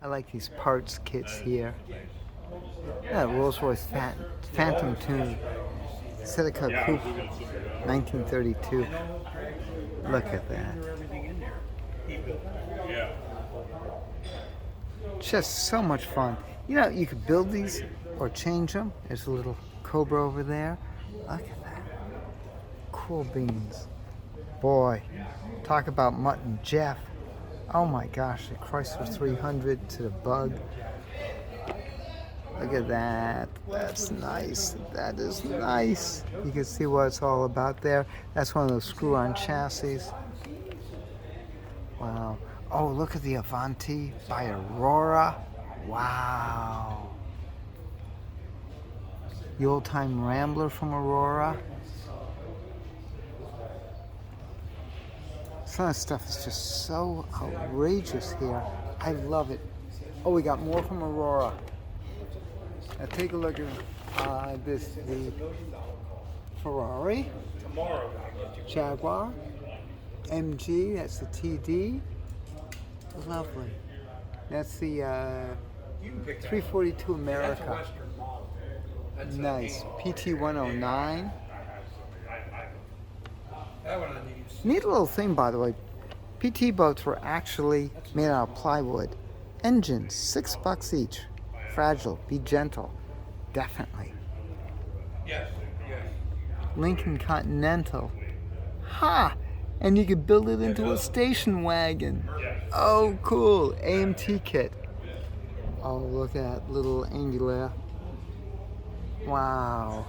I like these parts kits here. Yeah, Rolls Royce Phantom Tune, Silica Coupe, 1932. Look at that. Just so much fun. You know, you could build these or change them. There's a little Cobra over there. Look at that. Cool beans. Boy, talk about Mutton Jeff. Oh my gosh, the Chrysler 300 to the Bug. Look at that. That's nice. That is nice. You can see what it's all about there. That's one of those screw-on chassis. Wow. Oh, look at the Avanti by Aurora. Wow. The old-time Rambler from Aurora. Some of the stuff is just so outrageous here. I love it. Oh, we got more from Aurora. Now take a look at the Ferrari, Jaguar, MG, that's the TD. Lovely. That's the 342 America. Nice. PT 109. Neat little thing, by the way. PT boats were actually made out of plywood. Engines, $6 each. Fragile. Be gentle. Definitely. Lincoln Continental. Ha! And you could build it into a station wagon. Oh, cool. AMT kit. Oh, look at that little Angular. Wow.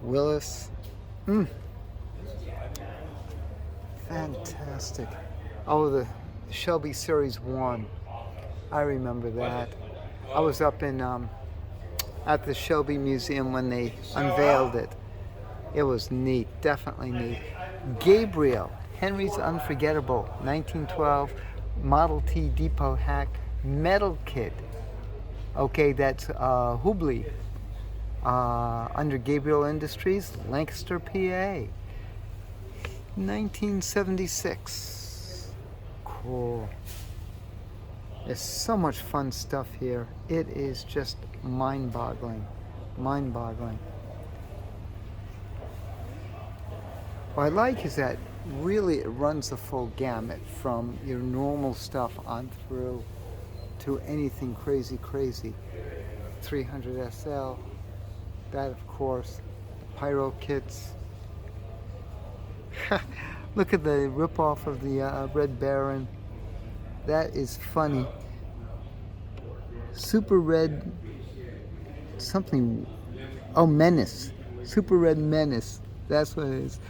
Willis. Fantastic. Oh, the Shelby Series 1. I remember that. I was up in at the Shelby Museum when they unveiled it. It was neat, definitely neat. Gabriel, Henry's Unforgettable, 1912 Model T Depot Hack Metal Kit. Okay, that's Hubley, under Gabriel Industries, Lancaster, PA. 1976. Cool. There's so much fun stuff here. It is just mind-boggling. Mind-boggling. What I like is that really it runs the full gamut from your normal stuff on through to anything crazy, crazy. 300 SL, that of course, the Pyro kits. Look at the rip-off of the Red Baron. That is funny. Super Red something. Oh, Menace. Super Red Menace. That's what it is.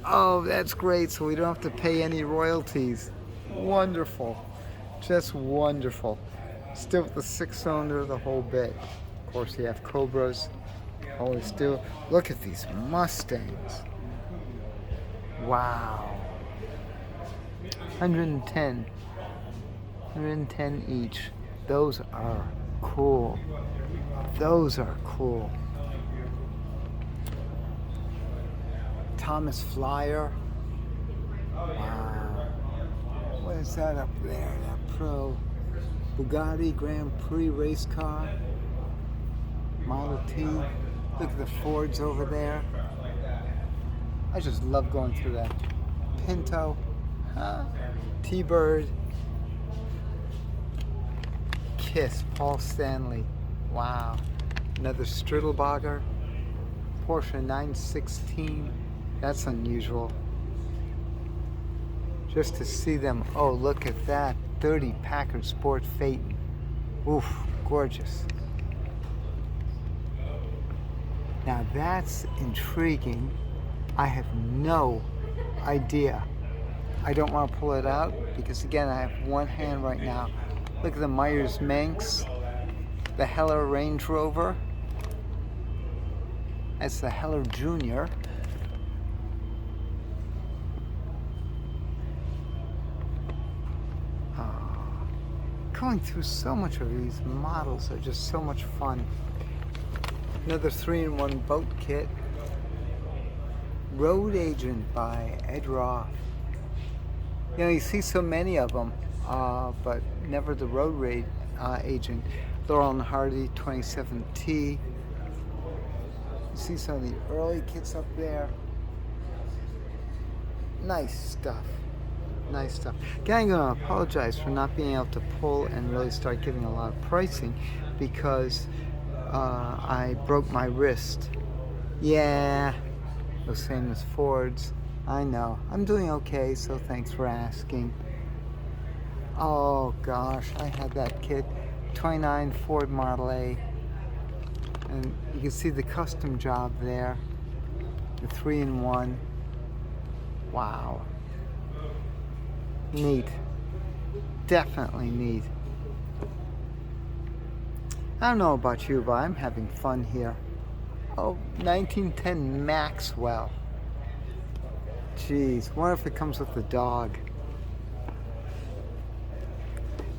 Oh, that's great. So we don't have to pay any royalties. Wonderful. Just wonderful. Still with the 6-cylinder, the whole bit. Of course, you have Cobras. Always do. Look at these Mustangs. Wow. 110. 110 each. Those are cool. Those are cool. Thomas Flyer. Wow. What is that up there? That Pro Bugatti Grand Prix race car. Model T. Look at the Fords over there. I just love going through that. Pinto. T-Bird. Kiss, Paul Stanley. Wow. Another Strittelbagger. Porsche 916. That's unusual. Just to see them. Oh, look at that. 30 Packard Sport Phaeton. Oof, gorgeous. Now that's intriguing. I have no idea. I don't want to pull it out because again I have one hand right now. Look at the Myers Manx, the Heller Range Rover. That's the Heller Junior. Going through so much of these models are just so much fun. Another 3-in-1 boat kit. Road Agent by Ed Roth. You know, you see so many of them but never the road raid agent. Laurel and Hardy 27T. You see some of the early kits up there. Nice stuff. Nice stuff. Again, I'm going to apologize for not being able to pull and really start giving a lot of pricing because I broke my wrist. Yeah, the same as Ford's. I know. I'm doing okay, so thanks for asking. Oh gosh, I had that kit. 29 Ford Model A. And you can see the custom job there. The 3-in-1. Wow. Neat. Definitely neat. I don't know about you, but I'm having fun here. Oh, 1910 Maxwell. Jeez, wonder if it comes with the dog.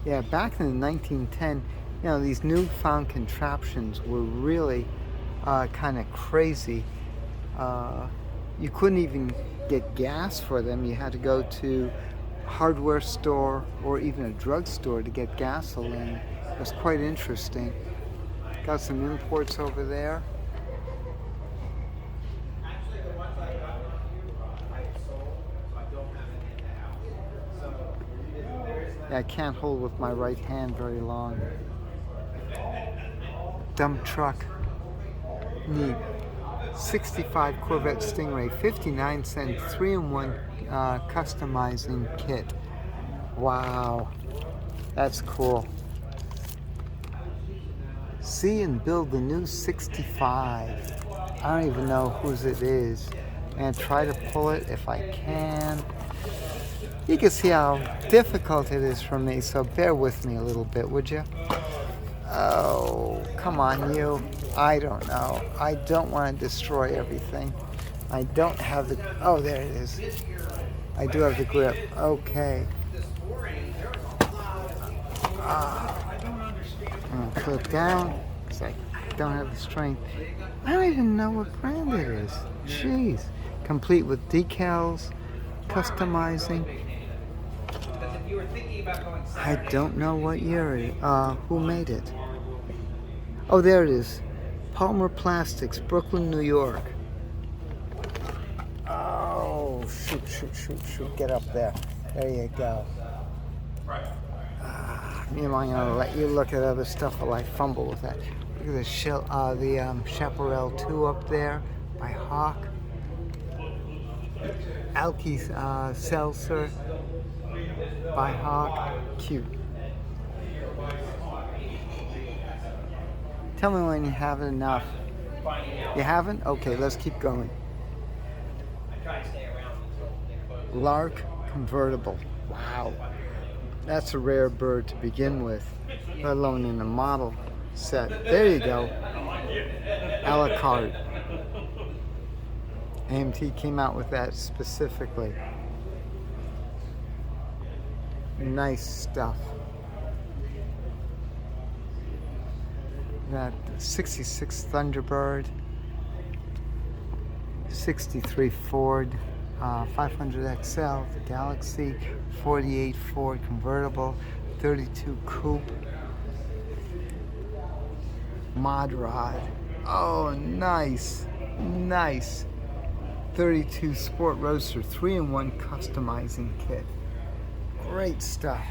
Yeah, back in the 1910, these newfound contraptions were really kind of crazy. You couldn't even get gas for them. You had to go to a hardware store or even a drugstore to get gasoline. It was quite interesting. Got some imports over there. Yeah, I can't hold with my right hand very long. Dump truck. Neat. 65 Corvette Stingray, 59-cent 3-in-1 customizing kit. Wow, that's cool. See and build the new 65. I don't even know whose it is. And try to pull it if I can. You can see how difficult it is for me, so bear with me a little bit, would you? Oh, come on, you. I don't know. I don't want to destroy everything. I don't have the... Oh, there it is. I do have the grip. Okay. I'm going to put it down because I don't have the strength. I don't even know what brand it is. Jeez. Complete with decals, customizing. I don't know what year it is. Who made it? Oh, there it is. Palmer Plastics, Brooklyn, New York. Oh, shoot. Get up there. There you go. I'm going to let you look at other stuff while I fumble with that. Look at the Chaparral 2 up there by Hawk. Alki Seltzer by Hawk. Cute. Tell me when you have enough. You haven't? Okay, let's keep going. Lark convertible. Wow. That's a rare bird to begin with, let alone in a model set. There you go. A la carte. AMT came out with that specifically. Nice stuff. That 66 Thunderbird, 63 Ford 500XL, the Galaxy, 48 Ford convertible, 32 coupe, mod rod. Oh, nice. 32 Sport Roadster 3-in-1 customizing kit. Great stuff.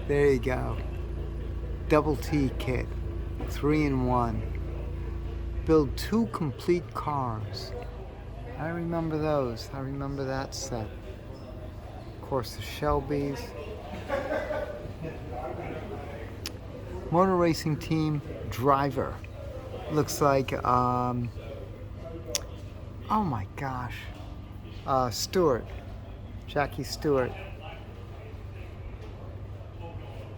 There you go. Double T kit, 3-in-1. Build 2 complete cars. I remember those. I remember that set. Of course, the Shelbys. Motor Racing Team driver. Looks like, oh my gosh. Stewart. Jackie Stewart.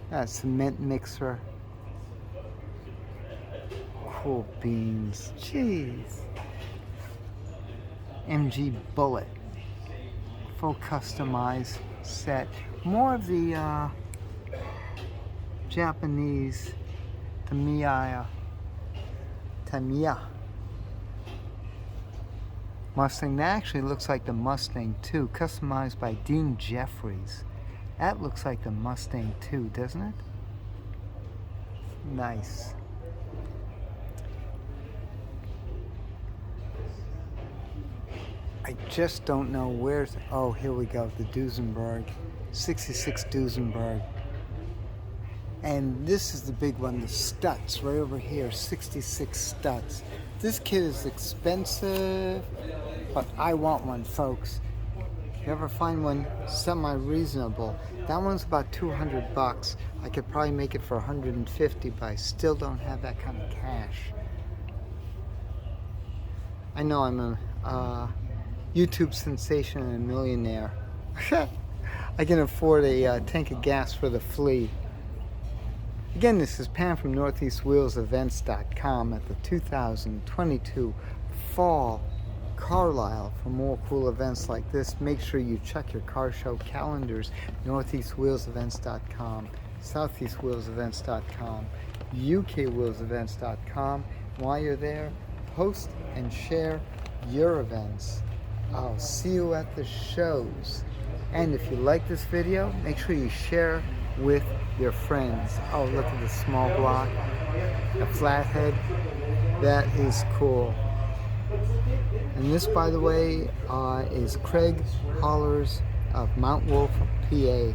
That cement mixer. Cool beans. Jeez. MG Bullet. Full customized set. More of the Japanese Tamiya. Mustang. That actually looks like the Mustang too, customized by Dean Jeffries. That looks like the Mustang too, doesn't it? Nice. I just don't know where's... Oh, here we go, the Duesenberg. 66 Duesenberg. And this is the big one, the Stutz, right over here, 66 Stutz. This kit is expensive, but I want one, folks. If you ever find one semi-reasonable, that one's about 200 bucks. I could probably make it for 150, but I still don't have that kind of cash. I know I'm a YouTube sensation and a millionaire. I can afford a tank of gas for the flea. Again, this is Pam from NortheastWheelsEvents.com at the 2022 Fall Carlisle. For more cool events like this, make sure you check your car show calendars, NortheastWheelsEvents.com, SoutheastWheelsEvents.com, UKWheelsEvents.com. While you're there, post and share your events. I'll see you at the shows. And if you like this video, make sure you share with your friends. Oh, look at the small block, the flathead. That is cool. And this, by the way, is Craig Hollers of Mount Wolf, PA.